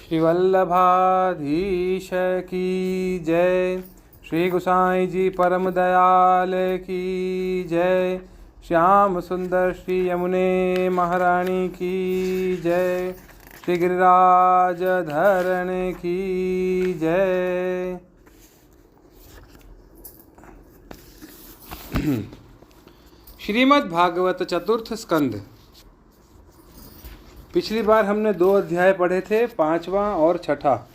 श्री वल्लभाधीश की जय। श्री गोसाई जी परम दयाल की जय। श्याम सुंदर श्री यमुने महारानी की जय। श्री गिरिराज धरण की जय। श्रीमद् भागवत चतुर्थ स्कंद। पिछली बार हमने 2 अध्याय पढ़े थे, 5वां और 6ठा।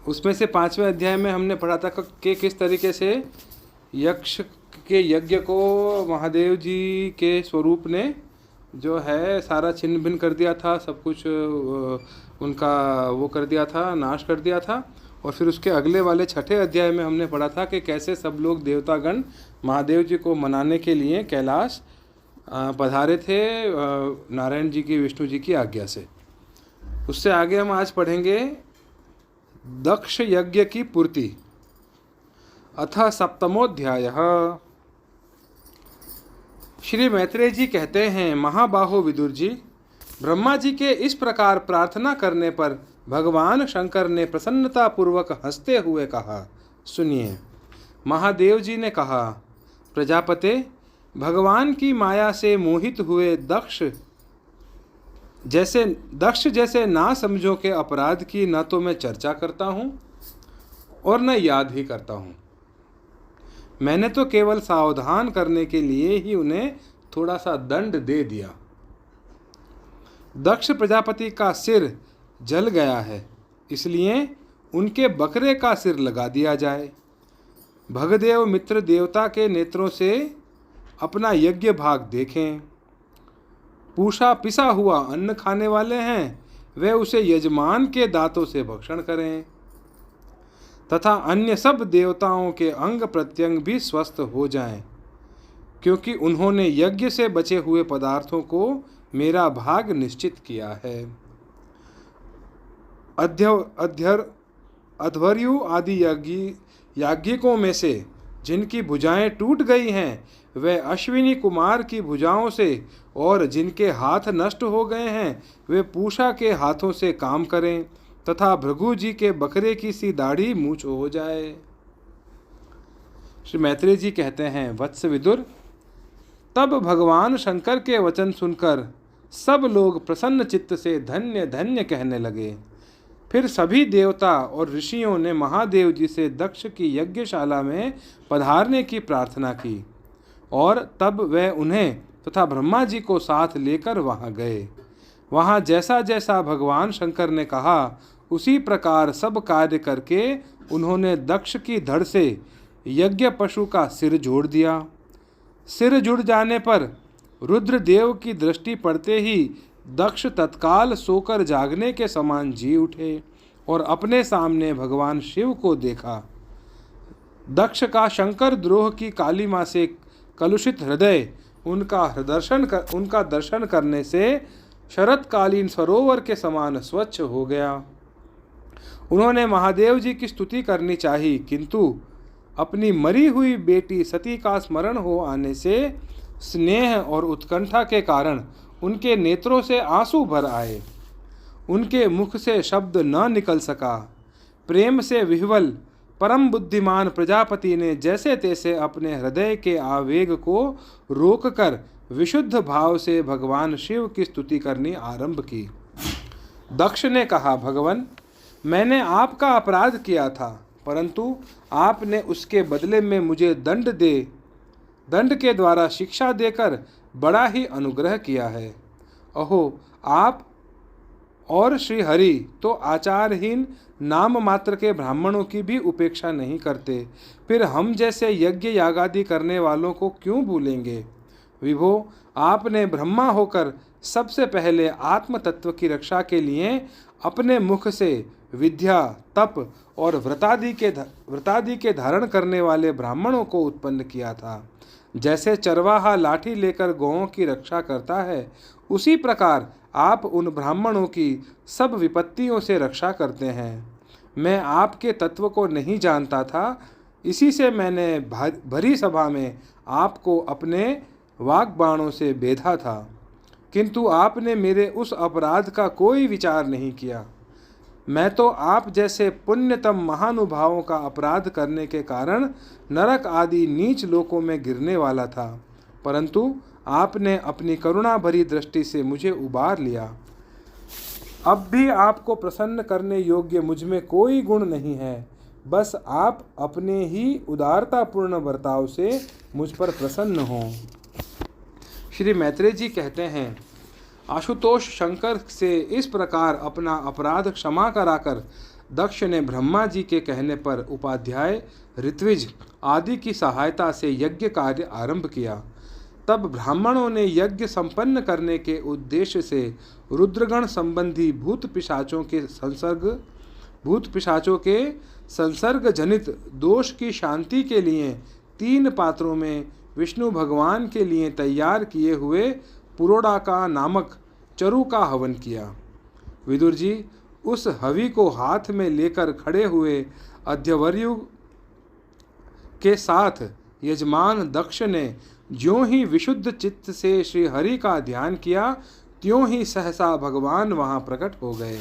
उसमें से 5वें अध्याय में हमने पढ़ा था कि किस तरीके से यक्ष के यज्ञ को महादेव जी के स्वरूप ने जो है सारा छिन्न भिन्न कर दिया था, सब कुछ उनका वो कर दिया था, नाश कर दिया था। और फिर उसके अगले वाले 6ठे अध्याय में हमने पढ़ा था कि कैसे सब लोग देवतागण महादेव जी को मनाने के लिए कैलाश पधारे थे नारायण जी की, विष्णु जी की आज्ञा से। उससे आगे हम आज पढ़ेंगे दक्ष यज्ञ की पूर्ति। अथ सप्तमोध्याय। श्री मैत्रेय जी कहते हैं, महाबाहो विदुर जी, ब्रह्मा जी के इस प्रकार प्रार्थना करने पर भगवान शंकर ने प्रसन्नता पूर्वक हंसते हुए कहा, सुनिए। महादेव जी ने कहा, प्रजापते, भगवान की माया से मोहित हुए दक्ष जैसे ना समझो के अपराध की न तो मैं चर्चा करता हूँ और न याद ही करता हूँ। मैंने तो केवल सावधान करने के लिए ही उन्हें थोड़ा सा दंड दे दिया। दक्ष प्रजापति का सिर जल गया है, इसलिए उनके बकरे का सिर लगा दिया जाए। भगदेव मित्र देवता के नेत्रों से अपना यज्ञ भाग देखें। पूषा पिसा हुआ अन्न खाने वाले हैं, वे उसे यजमान के दांतों से भक्षण करें तथा अन्य सब देवताओं के अंग प्रत्यंग भी स्वस्थ हो जाएं, क्योंकि उन्होंने यज्ञ से बचे हुए पदार्थों को मेरा भाग निश्चित किया है। अध्वर्यु आदि याज्ञिकों में से जिनकी भुजाएं टूट गई हैं, वे अश्विनी कुमार की भुजाओं से, और जिनके हाथ नष्ट हो गए हैं, वे पूषा के हाथों से काम करें तथा भृगु जी के बकरे की सी दाढ़ी मूछ हो जाए। श्री मैत्रेय जी कहते हैं, वत्स विदुर, तब भगवान शंकर के वचन सुनकर सब लोग प्रसन्न चित्त से धन्य धन्य कहने लगे। फिर सभी देवता और ऋषियों ने महादेव जी से दक्ष की यज्ञशाला में पधारने की प्रार्थना की, और तब वे उन्हें तथा ब्रह्मा जी को साथ लेकर वहां गए। वहां जैसा जैसा भगवान शंकर ने कहा, उसी प्रकार सब कार्य करके उन्होंने दक्ष की धड़ से यज्ञ पशु का सिर जोड़ दिया। सिर जुड़ जाने पर रुद्रदेव की दृष्टि पड़ते ही दक्ष तत्काल सोकर जागने के समान जी उठे और अपने सामने भगवान शिव को देखा। दक्ष का शंकर द्रोह की कालिमा से कलुषित हृदय उनका दर्शन करने से शरतकालीन सरोवर के समान स्वच्छ हो गया। उन्होंने महादेव जी की स्तुति करनी चाहिए, किंतु अपनी मरी हुई बेटी सती का स्मरण हो आने से स्नेह और उत्कंठा के कारण उनके नेत्रों से आंसू भर आए। उनके मुख से शब्द न निकल सका। प्रेम से विह्वल परम बुद्धिमान प्रजापति ने जैसे तैसे अपने हृदय के आवेग को रोककर विशुद्ध भाव से भगवान शिव की स्तुति करनी आरंभ की। दक्ष ने कहा, भगवान, मैंने आपका अपराध किया था, परंतु आपने उसके बदले में मुझे दंड के द्वारा शिक्षा देकर बड़ा ही अनुग्रह किया है। अहो, आप और श्री हरि तो आचारहीन नाम मात्र के ब्राह्मणों की भी उपेक्षा नहीं करते, फिर हम जैसे यज्ञ यागादि करने वालों को क्यों भूलेंगे। विभो, आपने ब्रह्मा होकर सबसे पहले आत्म तत्व की रक्षा के लिए अपने मुख से विद्या, तप और व्रतादि के धारण करने वाले ब्राह्मणों को उत्पन्न किया था। जैसे चरवाहा लाठी लेकर गौओं की रक्षा करता है, उसी प्रकार आप उन ब्राह्मणों की सब विपत्तियों से रक्षा करते हैं। मैं आपके तत्व को नहीं जानता था, इसी से मैंने भरी सभा में आपको अपने वाग्बाणों से बेधा था, किंतु आपने मेरे उस अपराध का कोई विचार नहीं किया। मैं तो आप जैसे पुण्यतम महानुभावों का अपराध करने के कारण नरक आदि नीच लोकों में गिरने वाला था, परंतु आपने अपनी करुणा भरी दृष्टि से मुझे उबार लिया। अब भी आपको प्रसन्न करने योग्य मुझ में कोई गुण नहीं है, बस आप अपने ही उदारतापूर्ण बर्ताव से मुझ पर प्रसन्न हों। श्री मैत्रेय जी कहते हैं, आशुतोष शंकर से इस प्रकार अपना अपराध क्षमा कराकर दक्ष ने ब्रह्मा जी के कहने पर उपाध्याय, ऋत्विज आदि की सहायता से यज्ञ कार्य आरंभ किया। तब ब्राह्मणों ने यज्ञ संपन्न करने के उद्देश्य से रुद्रगण संबंधी भूत पिशाचों के संसर्ग जनित दोष की शांति के लिए 3 पात्रों में विष्णु भगवान के लिए तैयार किए हुए पुरोडाका नामक चरु का हवन किया। विदुर जी उस हवि को हाथ में लेकर खड़े हुए अध्यवर्यु के साथ यजमान दक्ष ने ज्यों ही विशुद्ध चित्त से श्री हरि का ध्यान किया, त्यों ही सहसा भगवान वहां प्रकट हो गए।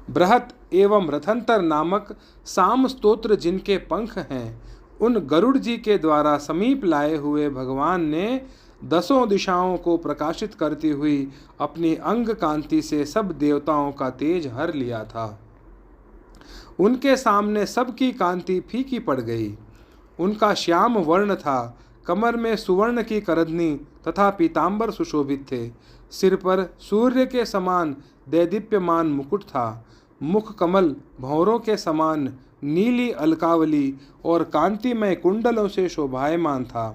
बृहत एवं रथंतर नामक साम स्तोत्र जिनके पंख हैं, उन गरुड़ जी के द्वारा समीप लाए हुए भगवान ने 10 दिशाओं को प्रकाशित करती हुई अपनी अंग कांति से सब देवताओं का तेज हर लिया था। उनके सामने सबकी कांति फीकी पड़ गई। उनका श्याम वर्ण था, कमर में सुवर्ण की करधनी तथा पीतांबर सुशोभित थे। सिर पर सूर्य के समान दैदीप्यमान मुकुट था। मुख कमल भंवरों के समान नीली अलकावली और कांतिमय कुंडलों से शोभायमान था।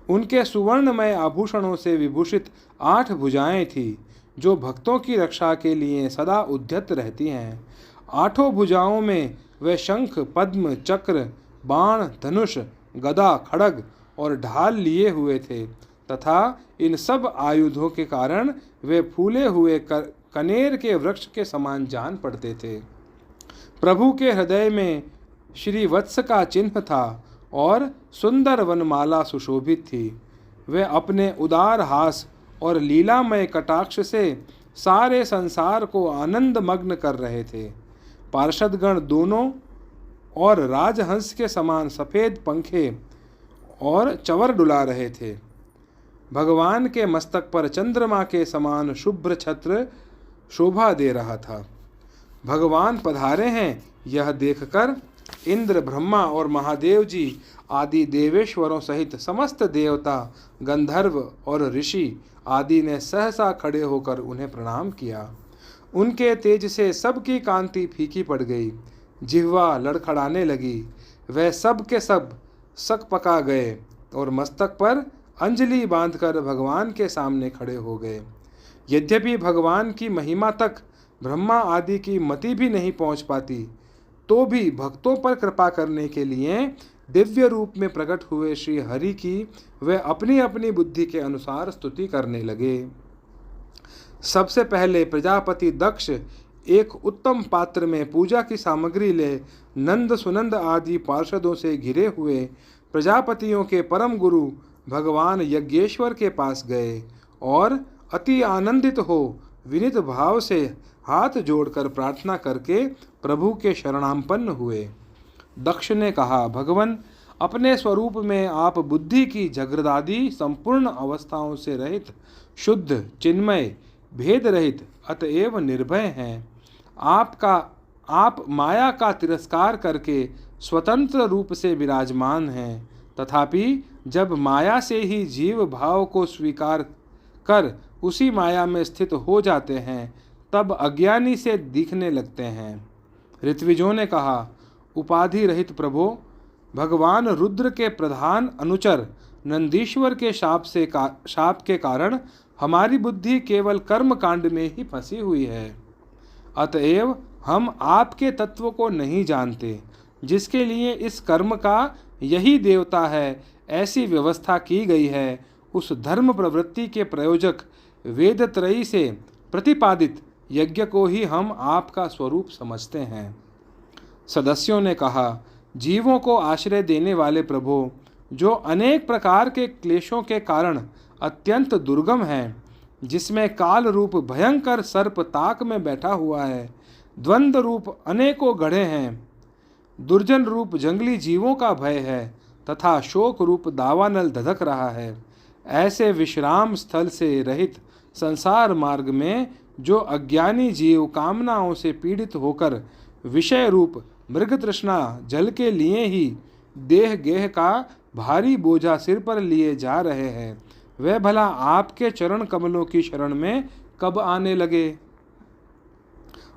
उनके सुवर्णमय आभूषणों से विभूषित 8 भुजाएं थी, जो भक्तों की रक्षा के लिए सदा उद्यत रहती हैं। 8 भुजाओं में वे शंख, पद्म, चक्र, बाण, धनुष, गदा, खड्ग और ढाल लिए हुए थे तथा इन सब आयुधों के कारण वे फूले हुए कनेर के वृक्ष के समान जान पड़ते थे। प्रभु के हृदय में श्री वत्स का चिन्ह था और सुंदर वनमाला सुशोभित थी। वे अपने उदार हास और लीलामय कटाक्ष से सारे संसार को आनंद मग्न कर रहे थे। पार्षदगण दोनों और राजहंस के समान सफ़ेद पंखे और चवर डुला रहे थे। भगवान के मस्तक पर चंद्रमा के समान शुभ्र छत्र शोभा दे रहा था। भगवान पधारे हैं यह देखकर इंद्र, ब्रह्मा और महादेव जी आदि देवेश्वरों सहित समस्त देवता, गंधर्व और ऋषि आदि ने सहसा खड़े होकर उन्हें प्रणाम किया। उनके तेज से सबकी कांति फीकी पड़ गई, जिह्वा लड़खड़ाने लगी। वह सब के सब सकपका गए और मस्तक पर अंजलि बांधकर भगवान के सामने खड़े हो गए। यद्यपि भगवान की महिमा तक ब्रह्मा आदि की मति भी नहीं पहुंच पाती, तो भी भक्तों पर कृपा करने के लिए दिव्य रूप में प्रकट हुए श्री हरि की वे अपनी अपनी बुद्धि के अनुसार स्तुति करने लगे। सबसे पहले प्रजापति दक्ष एक उत्तम पात्र में पूजा की सामग्री ले नंद, सुनंद आदि पार्षदों से घिरे हुए प्रजापतियों के परम गुरु भगवान यज्ञेश्वर के पास गए और अति आनंदित हो विनीत भाव से हाथ जोड़कर प्रार्थना करके प्रभु के शरणापन्न हुए। दक्ष ने कहा, भगवन, अपने स्वरूप में आप बुद्धि की जगदादि संपूर्ण अवस्थाओं से रहित, शुद्ध, चिन्मय, भेद रहित, अतएव निर्भय हैं। आप माया का तिरस्कार करके स्वतंत्र रूप से विराजमान हैं, तथापि जब माया से ही जीव भाव को स्वीकार कर उसी माया में स्थित हो जाते हैं, तब अज्ञानी से दिखने लगते हैं। ऋत्विजों ने कहा, उपाधि रहित प्रभो, भगवान रुद्र के प्रधान अनुचर नंदीश्वर के शाप के कारण हमारी बुद्धि केवल कर्म कांड में ही फंसी हुई है। अतएव हम आपके तत्व को नहीं जानते, जिसके लिए इस कर्म का यही देवता है, ऐसी व्यवस्था की गई है। उस धर्म प्रवृत्ति के प्रयोजक वेदत्रयी से प्रतिपादित यज्ञ को ही हम आपका स्वरूप समझते हैं। सदस्यों ने कहा, जीवों को आश्रय देने वाले प्रभो, जो अनेक प्रकार के क्लेशों के कारण अत्यंत दुर्गम हैं, जिसमें काल रूप भयंकर सर्प ताक में बैठा हुआ है, द्वंद्व रूप अनेकों गढ़े हैं, दुर्जन रूप जंगली जीवों का भय है तथा शोक रूप दावानल धधक रहा है। ऐसे विश्राम स्थल से रहित संसार मार्ग में जो अज्ञानी जीव कामनाओं से पीड़ित होकर विषय रूप मृग तृष्णा जल के लिए ही देह गेह का भारी बोझा सिर पर लिए जा रहे हैं, वे भला आपके चरण कमलों की शरण में कब आने लगे।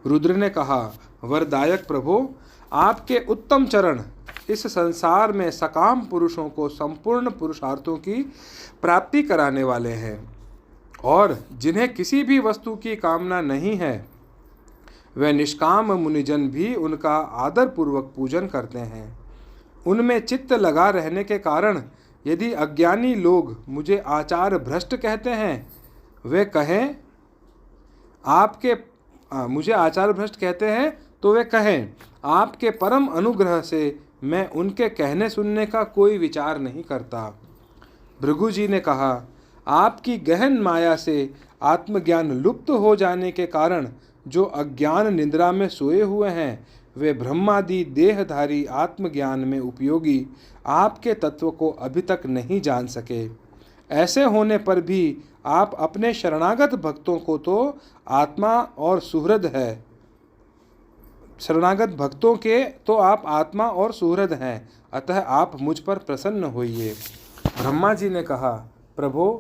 रुद्र ने कहा, वरदायक प्रभो, आपके उत्तम चरण इस संसार में सकाम पुरुषों को संपूर्ण पुरुषार्थों की प्राप्ति कराने वाले हैं, और जिन्हें किसी भी वस्तु की कामना नहीं है वे निष्काम मुनिजन भी उनका आदर पूर्वक पूजन करते हैं। उनमें चित्त लगा रहने के कारण यदि अज्ञानी लोग मुझे आचार भ्रष्ट कहते हैं, वे कहें आपके मुझे आचार भ्रष्ट कहते हैं तो वे कहें, आपके परम अनुग्रह से मैं उनके कहने सुनने का कोई विचार नहीं करता। भृगु जी ने कहा, आपकी गहन माया से आत्मज्ञान लुप्त हो जाने के कारण जो अज्ञान निद्रा में सोए हुए हैं, वे ब्रह्मादि देहधारी आत्मज्ञान में उपयोगी आपके तत्व को अभी तक नहीं जान सके। ऐसे होने पर भी आप अपने शरणागत भक्तों को तो आत्मा और सुहृद है, शरणागत भक्तों के तो आप आत्मा और सुहृद हैं, अतः आप मुझ पर प्रसन्न होइए। ब्रह्मा जी ने कहा, प्रभो,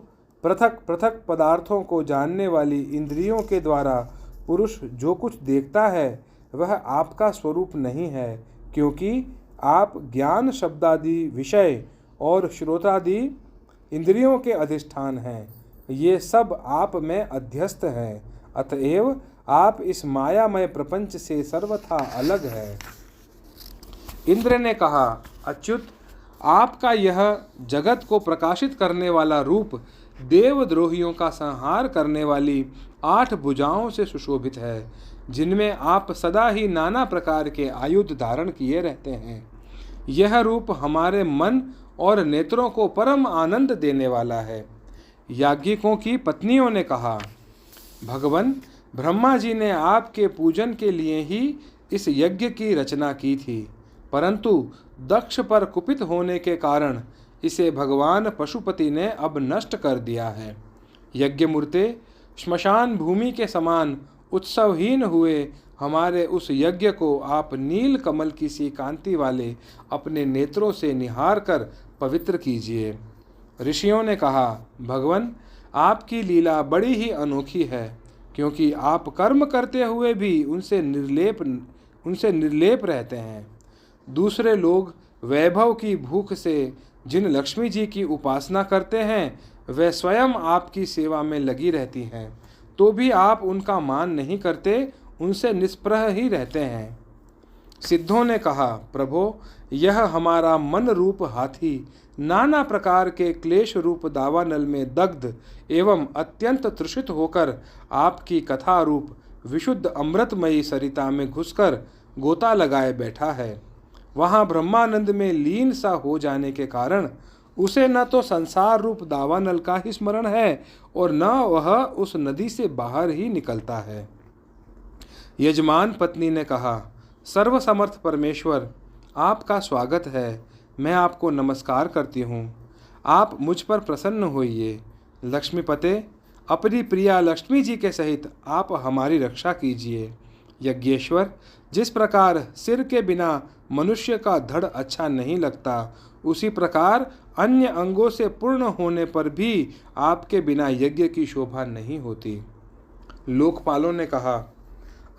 पृथक पृथक पदार्थों को जानने वाली इंद्रियों के द्वारा पुरुष जो कुछ देखता है वह आपका स्वरूप नहीं है, क्योंकि आप ज्ञान शब्दादि विषय और श्रोतादि इंद्रियों के अधिष्ठान हैं। ये सब आप में अध्यस्त हैं, अतएव आप इस मायामय प्रपंच से सर्वथा अलग है। इंद्र ने कहा, अच्युत, आपका यह जगत को प्रकाशित करने वाला रूप देवद्रोहियों का संहार करने वाली 8 भुजाओं से सुशोभित है, जिनमें आप सदा ही नाना प्रकार के आयुध धारण किए रहते हैं। यह रूप हमारे मन और नेत्रों को परम आनंद देने वाला है। याज्ञिकों की पत्नियों ने कहा, भगवन, ब्रह्मा जी ने आपके पूजन के लिए ही इस यज्ञ की रचना की थी, परंतु दक्ष पर कुपित होने के कारण इसे भगवान पशुपति ने अब नष्ट कर दिया है। यज्ञ मूर्ते, श्मशान भूमि के समान उत्सवहीन हुए हमारे उस यज्ञ को आप नील कमल की सी कांति वाले अपने नेत्रों से निहार कर पवित्र कीजिए। ऋषियों ने कहा, भगवन, आपकी लीला बड़ी ही अनोखी है, क्योंकि आप कर्म करते हुए भी उनसे निर्लेप रहते हैं। दूसरे लोग वैभव की भूख से जिन लक्ष्मी जी की उपासना करते हैं वे स्वयं आपकी सेवा में लगी रहती हैं, तो भी आप उनका मान नहीं करते, उनसे निष्प्रह ही रहते हैं। सिद्धों ने कहा, प्रभो, यह हमारा मन रूप हाथी नाना प्रकार के क्लेश रूप दावानल में दग्ध एवं अत्यंत तृषित होकर आपकी कथा रूप विशुद्ध अमृतमयी सरिता में घुसकर गोता लगाए बैठा है। वहाँ ब्रह्मानंद में लीन सा हो जाने के कारण उसे न तो संसार रूप दावानल का ही स्मरण है और न वह उस नदी से बाहर ही निकलता है। यजमान पत्नी ने कहा, सर्वसमर्थ परमेश्वर, आपका स्वागत है, मैं आपको नमस्कार करती हूँ। आप मुझ पर प्रसन्न होइए। लक्ष्मीपते, अपनी प्रिया लक्ष्मी जी के सहित आप हमारी रक्षा कीजिए। यज्ञेश्वर, जिस प्रकार सिर के बिना मनुष्य का धड़ अच्छा नहीं लगता, उसी प्रकार अन्य अंगों से पूर्ण होने पर भी आपके बिना यज्ञ की शोभा नहीं होती। लोकपालों ने कहा,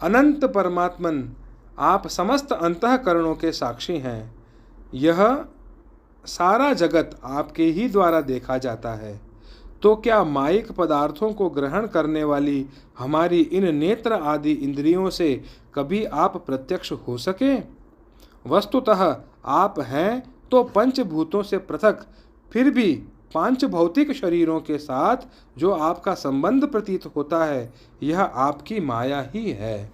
अनंत परमात्मन, आप समस्त अंतःकरणों के साक्षी हैं। यह सारा जगत आपके ही द्वारा देखा जाता है, तो क्या माइक पदार्थों को ग्रहण करने वाली हमारी इन नेत्र आदि इंद्रियों से कभी आप प्रत्यक्ष हो सके? वस्तुतः आप हैं तो पंचभूतों से पृथक, फिर भी 5 भौतिक शरीरों के साथ जो आपका संबंध प्रतीत होता है, यह आपकी माया ही है।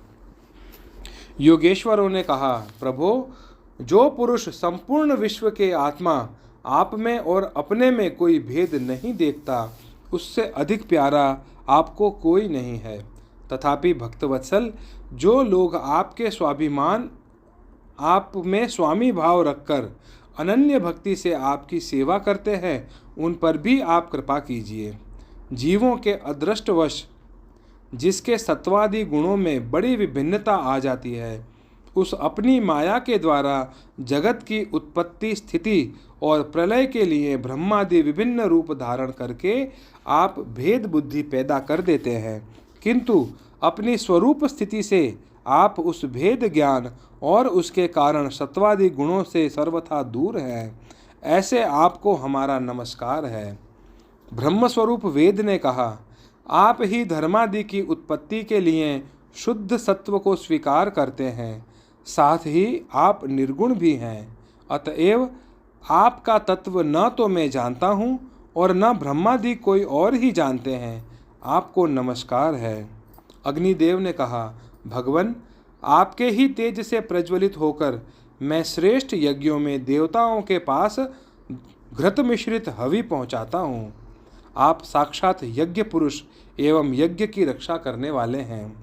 योगेश्वरों ने कहा, प्रभो, जो पुरुष संपूर्ण विश्व के आत्मा आप में और अपने में कोई भेद नहीं देखता, उससे अधिक प्यारा आपको कोई नहीं है। तथापि भक्तवत्सल, जो लोग आपके स्वाभिमान आप में स्वामी भाव रखकर अनन्य भक्ति से आपकी सेवा करते हैं, उन पर भी आप कृपा कीजिए। जीवों के अदृष्टवश जिसके सत्वादि गुणों में बड़ी विभिन्नता आ जाती है, उस अपनी माया के द्वारा जगत की उत्पत्ति, स्थिति और प्रलय के लिए ब्रह्मादि विभिन्न रूप धारण करके आप भेद बुद्धि पैदा कर देते हैं, किंतु अपनी स्वरूप स्थिति से आप उस भेद ज्ञान और उसके कारण सत्वादि गुणों से सर्वथा दूर हैं। ऐसे आपको हमारा नमस्कार है। ब्रह्मस्वरूप वेद ने कहा, आप ही धर्मादि की उत्पत्ति के लिए शुद्ध सत्व को स्वीकार करते हैं, साथ ही आप निर्गुण भी हैं। अतएव आपका तत्व न तो मैं जानता हूँ और न ब्रह्मादि कोई और ही जानते हैं। आपको नमस्कार है। अग्निदेव ने कहा, भगवन, आपके ही तेज से प्रज्वलित होकर मैं श्रेष्ठ यज्ञों में देवताओं के पास घृत मिश्रित हवि पहुँचाता हूँ। आप साक्षात यज्ञ पुरुष एवं यज्ञ की रक्षा करने वाले हैं।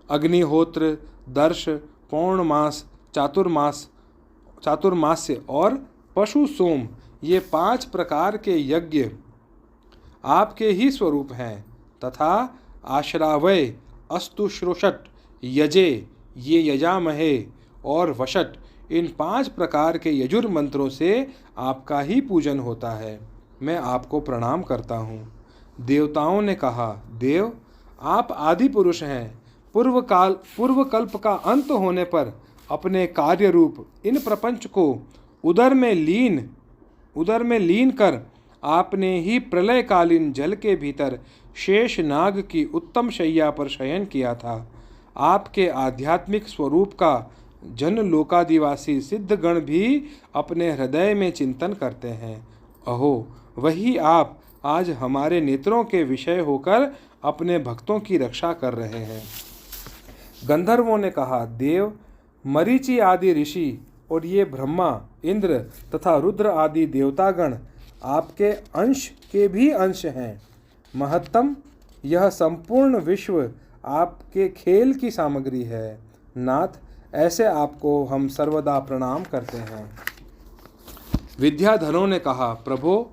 अग्निहोत्र, दर्श, पौर्णमास, चातुर्मास्य और पशु सोम, ये 5 प्रकार के यज्ञ आपके ही स्वरूप हैं तथा आश्रावय, अस्तुश्रोषट, यजे, ये यजामहे और वशट, इन 5 प्रकार के यजुर मंत्रों से आपका ही पूजन होता है। मैं आपको प्रणाम करता हूँ। देवताओं ने कहा, देव, आप आदि पुरुष हैं। पूर्व कल्प का अंत होने पर अपने कार्य रूप इन प्रपंच को उदर में लीन कर आपने ही प्रलयकालीन जल के भीतर शेष नाग की उत्तम शैया पर शयन किया था। आपके आध्यात्मिक स्वरूप का जन लोकादिवासी सिद्धगण भी अपने हृदय में चिंतन करते हैं। अहो, वही आप आज हमारे नेत्रों के विषय होकर अपने भक्तों की रक्षा कर रहे हैं। गंधर्वों ने कहा, देव, मरीचि आदि ऋषि और ये ब्रह्मा, इंद्र तथा रुद्र आदि देवतागण आपके अंश के भी अंश हैं। महत्तम, यह संपूर्ण विश्व आपके खेल की सामग्री है। नाथ, ऐसे आपको हम सर्वदा प्रणाम करते हैं। विद्याधरों ने कहा, प्रभो,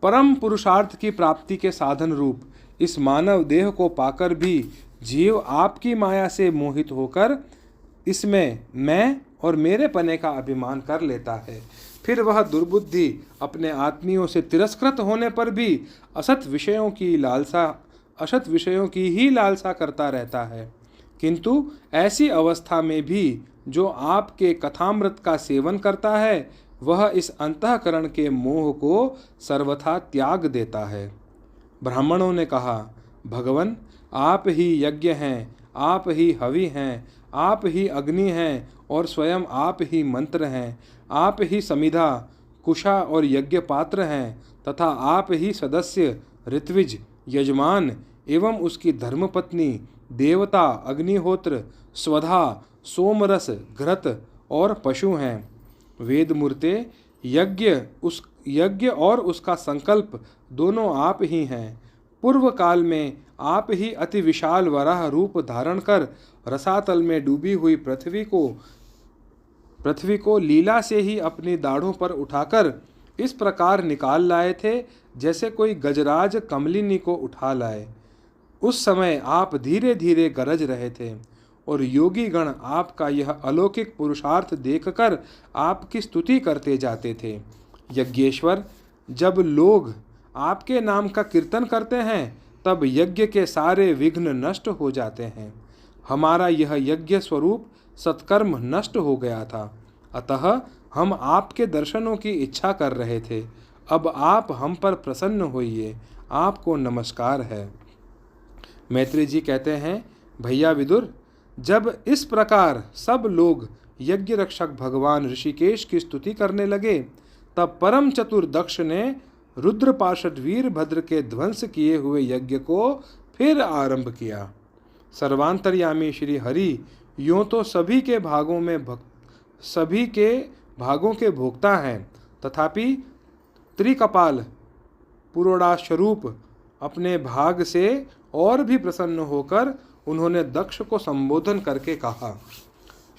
परम पुरुषार्थ की प्राप्ति के साधन रूप इस मानव देह को पाकर भी जीव आपकी माया से मोहित होकर इसमें मैं और मेरे पने का अभिमान कर लेता है। फिर वह दुर्बुद्धि अपने आत्मियों से तिरस्कृत होने पर भी असत विषयों की ही लालसा करता रहता है। किंतु ऐसी अवस्था में भी जो आपके कथामृत का सेवन करता है, वह इस अंतःकरण के मोह को सर्वथा त्याग देता है। ब्राह्मणों ने कहा, भगवन, आप ही यज्ञ हैं, आप ही हवि हैं, आप ही अग्नि हैं और स्वयं आप ही मंत्र हैं। आप ही समिधा, कुशा और यज्ञ पात्र हैं तथा आप ही सदस्य, ऋत्विज, यजमान एवं उसकी धर्मपत्नी, देवता, अग्निहोत्र, स्वधा, सोमरस, घृत और पशु हैं। वेद मूर्ते, यज्ञ और उसका संकल्प दोनों आप ही हैं। पूर्व काल में आप ही अति विशाल वराह रूप धारण कर रसातल में डूबी हुई पृथ्वी को लीला से ही अपनी दाढ़ों पर उठाकर इस प्रकार निकाल लाए थे जैसे कोई गजराज कमलिनी को उठा लाए। उस समय आप धीरे धीरे गरज रहे थे और योगी गण आपका यह अलौकिक पुरुषार्थ देखकर आपकी स्तुति करते जाते थे। यज्ञेश्वर, जब लोग आपके नाम का कीर्तन करते हैं तब यज्ञ के सारे विघ्न नष्ट हो जाते हैं। हमारा यह यज्ञ स्वरूप सत्कर्म नष्ट हो गया था, अतः हम आपके दर्शनों की इच्छा कर रहे थे। अब आप हम पर प्रसन्न होइए। आपको नमस्कार है। मैत्री जी कहते हैं, भैया विदुर, जब इस प्रकार सब लोग यज्ञ रक्षक भगवान ऋषिकेश की स्तुति करने लगे, तब परम चतुर दक्ष ने रुद्र पार्षद वीरभद्र के ध्वंस किए हुए यज्ञ को फिर आरंभ किया। सर्वांतर्यामी श्री हरि यूँ तो सभी के भागों के भोक्ता हैं, तथापि त्रिकपाल पुरोडास्वरूप अपने भाग से और भी प्रसन्न होकर उन्होंने दक्ष को संबोधन करके कहा।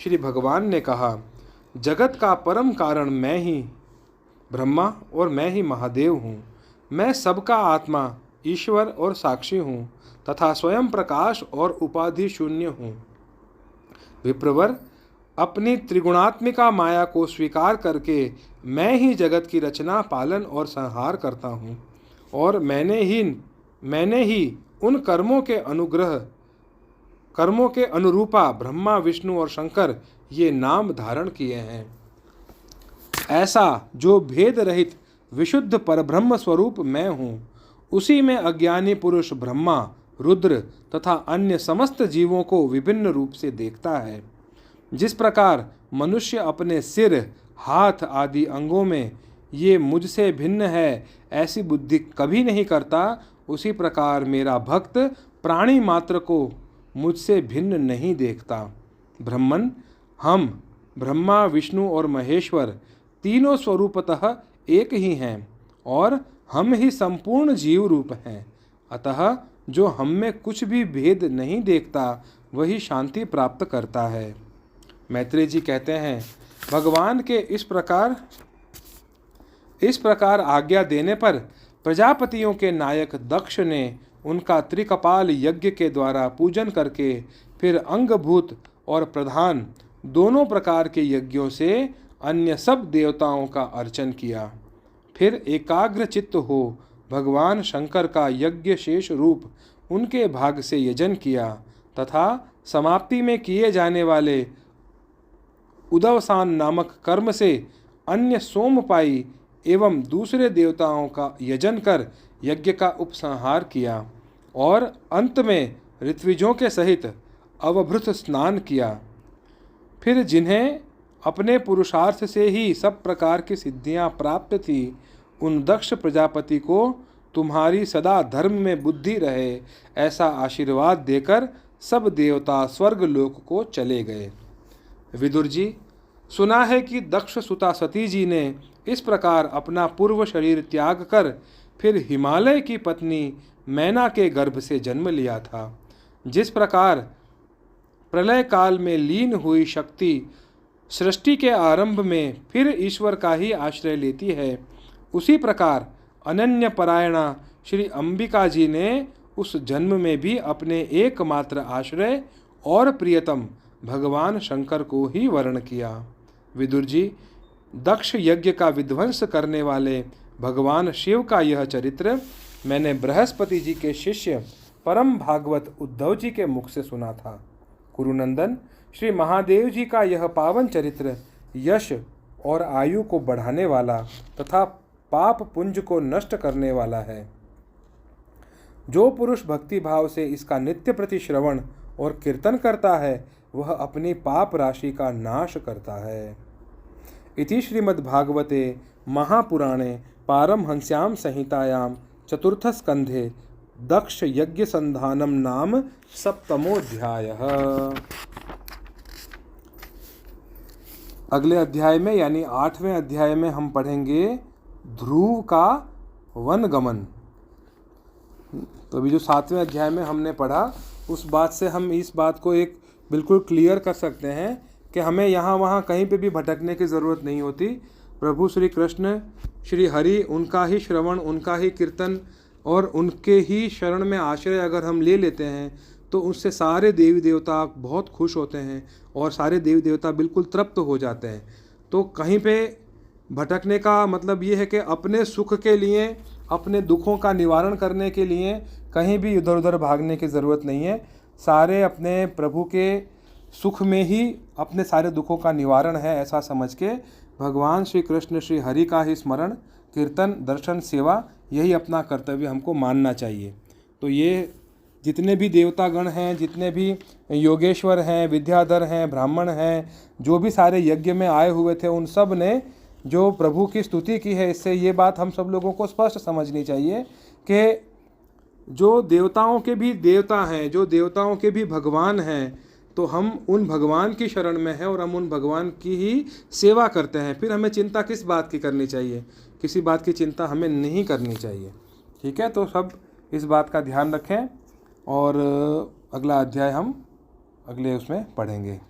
श्री भगवान ने कहा, जगत का परम कारण मैं ही ब्रह्मा और मैं ही महादेव हूँ। मैं सबका आत्मा, ईश्वर और साक्षी हूँ तथा स्वयं प्रकाश और उपाधि शून्य हूँ। विप्रवर, अपनी त्रिगुणात्मिका माया को स्वीकार करके मैं ही जगत की रचना, पालन और संहार करता हूँ और मैंने ही उन कर्मों के अनुरूपा ब्रह्मा, विष्णु और शंकर ये नाम धारण किए हैं। ऐसा जो भेद रहित विशुद्ध परब्रह्म स्वरूप मैं हूँ, उसी में अज्ञानी पुरुष ब्रह्मा, रुद्र तथा अन्य समस्त जीवों को विभिन्न रूप से देखता है। जिस प्रकार मनुष्य अपने सिर, हाथ आदि अंगों में ये मुझसे भिन्न है ऐसी बुद्धि कभी नहीं करता, उसी प्रकार मेरा भक्त प्राणी मात्र को मुझसे भिन्न नहीं देखता। ब्रह्मन, हम ब्रह्मा, विष्णु और महेश्वर तीनों स्वरूपतः एक ही हैं और हम ही संपूर्ण जीव रूप हैं। अतः जो हम में कुछ भी भेद नहीं देखता वही शांति प्राप्त करता है। मैत्रेय जी कहते हैं, भगवान के इस प्रकार आज्ञा देने पर प्रजापतियों के नायक दक्ष ने उनका त्रिकपाल यज्ञ के द्वारा पूजन करके फिर अंगभूत और प्रधान दोनों प्रकार के यज्ञों से अन्य सब देवताओं का अर्चन किया। फिर एकाग्र चित्त हो भगवान शंकर का यज्ञ शेष रूप उनके भाग से यजन किया तथा समाप्ति में किए जाने वाले उदवसान नामक कर्म से अन्य सोमपाई एवं दूसरे देवताओं का यजन कर यज्ञ का उपसंहार किया और अंत में ऋत्विजों के सहित अवभृत स्नान किया। फिर जिन्हें अपने पुरुषार्थ से ही सब प्रकार की सिद्धियां प्राप्त थी, उन दक्ष प्रजापति को तुम्हारी सदा धर्म में बुद्धि रहे ऐसा आशीर्वाद देकर सब देवता स्वर्ग लोक को चले गए। विदुर जी, सुना है कि दक्ष सुता सती जी ने इस प्रकार अपना पूर्व शरीर त्याग कर फिर हिमालय की पत्नी मैना के गर्भ से जन्म लिया था। जिस प्रकार प्रलय काल में लीन हुई शक्ति सृष्टि के आरंभ में फिर ईश्वर का ही आश्रय लेती है, उसी प्रकार अनन्य परायणा श्री अंबिका जी ने उस जन्म में भी अपने एकमात्र आश्रय और प्रियतम भगवान शंकर को ही वर्ण किया। विदुर जी, दक्ष यज्ञ का विध्वंस करने वाले भगवान शिव का यह चरित्र मैंने बृहस्पति जी के शिष्य परम भागवत उद्धव जी के मुख से सुना था। कुरुनंदन, श्री महादेव जी का यह पावन चरित्र यश और आयु को बढ़ाने वाला तथा पाप पुंज को नष्ट करने वाला है। जो पुरुष भक्ति भाव से इसका नित्य प्रति श्रवण और कीर्तन करता है, वह अपनी पाप राशि का नाश करता है। इति श्रीमद्भागवते महापुराणे पारमहंस्यां संहितायां चतुर्थ स्कंधे दक्ष यज्ञ संधानम नाम सप्तमोऽध्यायः। अगले अध्याय में यानी 8वें अध्याय में हम पढ़ेंगे ध्रुव का वनगमन। तो अभी जो 7वें अध्याय में हमने पढ़ा, उस बात से हम इस बात को एक बिल्कुल क्लियर कर सकते हैं कि हमें यहाँ वहाँ कहीं पे भी भटकने की ज़रूरत नहीं होती। प्रभु श्री कृष्ण, श्री हरि, उनका ही श्रवण, उनका ही कीर्तन और उनके ही शरण में आश्रय अगर हम ले लेते हैं तो उससे सारे देवी देवता बहुत खुश होते हैं और सारे देवी देवता बिल्कुल तृप्त हो जाते हैं। तो कहीं पे भटकने का मतलब ये है कि अपने सुख के लिए, अपने दुखों का निवारण करने के लिए कहीं भी इधर उधर भागने की ज़रूरत नहीं है। सारे अपने प्रभु के सुख में ही अपने सारे दुखों का निवारण है, ऐसा समझ के भगवान श्री कृष्ण, श्री हरि का ही स्मरण, कीर्तन, दर्शन, सेवा, यही अपना कर्तव्य हमको मानना चाहिए। तो ये जितने भी देवतागण हैं, जितने भी योगेश्वर हैं, विद्याधर हैं, ब्राह्मण हैं, जो भी सारे यज्ञ में आए हुए थे, उन सब ने जो प्रभु की स्तुति की है, इससे ये बात हम सब लोगों को स्पष्ट समझनी चाहिए कि जो देवताओं के भी देवता हैं, जो देवताओं के भी भगवान हैं, तो हम उन भगवान की शरण में हैं और हम उन भगवान की ही सेवा करते हैं। फिर हमें चिंता किस बात की करनी चाहिए? किसी बात की चिंता हमें नहीं करनी चाहिए। ठीक है, तो सब इस बात का ध्यान रखें। और अगला अध्याय हम अगले उसमें पढ़ेंगे।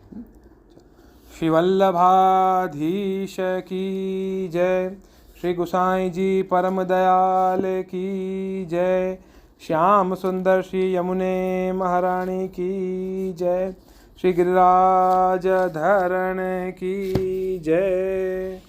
श्री वल्लभाधीश की जय। श्री गोसाई जी परम दयाल की जय। श्याम सुंदर श्री यमुने महारानी की जय। श्री गिरिराज धरण की जय।